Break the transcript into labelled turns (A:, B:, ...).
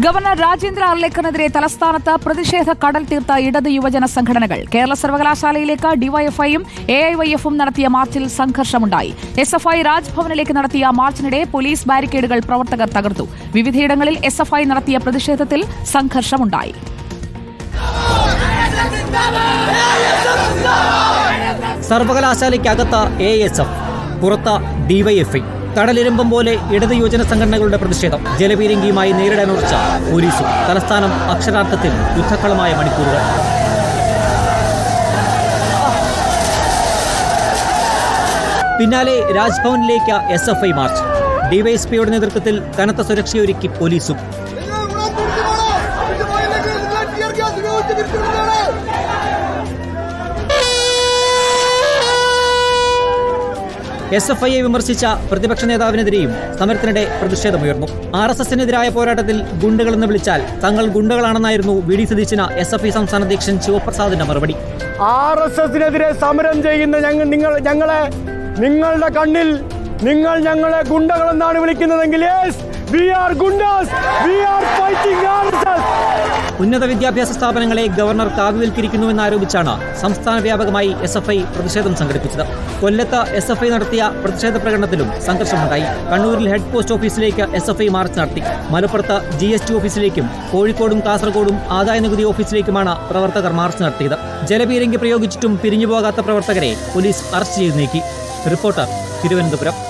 A: Governor Rajendra അർലേക്കറിനെതിരെ തലസ്ഥാനത്ത് പ്രതിഷേധ കടൽ തീർത്ത ഇടത് യുവജന സംഘടനകൾ. കേരള സർവകലാശാലയിലേക്ക് ഡിവൈഎഫ്ഐയും എഐവൈഎഫും നടത്തിയ മാർച്ചിൽ സംഘർഷമുണ്ടായി. എസ്എഫ്ഐ രാജ്ഭവനിലേക്ക് നടത്തിയ മാർച്ചിനിടെ പോലീസ് ബാരിക്കേഡുകൾ പ്രവർത്തകർ തകർത്തു. വിവിധയിടങ്ങളിൽ എസ്എഫ്ഐ നടത്തിയ പ്രതിഷേധത്തിൽ സംഘർഷമുണ്ടായി.
B: സർവകലാശാലയ്ക്കകത്ത് ASF, പുറത്ത് ഡിവൈഎഫ്ഐ. കടലിരമ്പം പോലെ ഇടത് യുവജന സംഘടനകളുടെ പ്രതിഷേധം ജലപീരങ്കിയുമായി നേരിടാനുറച്ച പോലീസും. തലസ്ഥാനം അക്ഷരാർത്ഥത്തിൽ യുദ്ധക്കളമായ മണിക്കൂറുകൾ. പിന്നാലെ രാജ്ഭവനിലേക്ക് SFI മാർച്ച്. ഡിവൈഎസ്പിയുടെ നേതൃത്വത്തിൽ കനത്ത സുരക്ഷയൊരുക്കി പോലീസും. SFIയെ വിമർശിച്ച പ്രതിപക്ഷ നേതാവിനെതിരെയും സമരത്തിനിടെ പ്രതിഷേധമുയർന്നു. RSSനെതിരായ പോരാട്ടത്തിൽ ഗുണ്ടകളെന്ന് വിളിച്ചാൽ തങ്ങൾ ഗുണ്ടകളാണെന്നായിരുന്നു VD സതീശന് SFI സംസ്ഥാന അധ്യക്ഷൻ ശിവപ്രസാദിന്റെ മറുപടി.
C: RSSനെതിരെ സമരം ചെയ്യുന്ന നിങ്ങളുടെ കണ്ണിൽ നിങ്ങൾ ഞങ്ങളെ ഗുണ്ടകളെന്നാണ് വിളിക്കുന്നതെങ്കിൽ
B: ഉന്നത വിദ്യാഭ്യാസ സ്ഥാപനങ്ങളെ ഗവർണർ കാവ്യവൽക്കരിക്കുന്നുവെന്നാരോപിച്ചാണ് സംസ്ഥാന വ്യാപകമായി SFI പ്രതിഷേധം സംഘടിപ്പിച്ചത്. കൊല്ലത്ത് SFI നടത്തിയ പ്രതിഷേധ പ്രകടനത്തിലും സംഘർഷമുണ്ടായി. കണ്ണൂരിൽ ഹെഡ് പോസ്റ്റ് ഓഫീസിലേക്ക് SFI മാർച്ച് നടത്തി. മലപ്പുറത്ത് GST ഓഫീസിലേക്കും കോഴിക്കോടും കാസർഗോഡും ആദായനികുതി ഓഫീസിലേക്കുമാണ് പ്രവർത്തകർ മാർച്ച് നടത്തിയത്. ജലപീരങ്കി പ്രയോഗിച്ചിട്ടും പിരിഞ്ഞുപോകാത്ത പ്രവർത്തകരെ പോലീസ് അറസ്റ്റ് ചെയ്ത് നീക്കി. റിപ്പോർട്ടർ, തിരുവനന്തപുരം.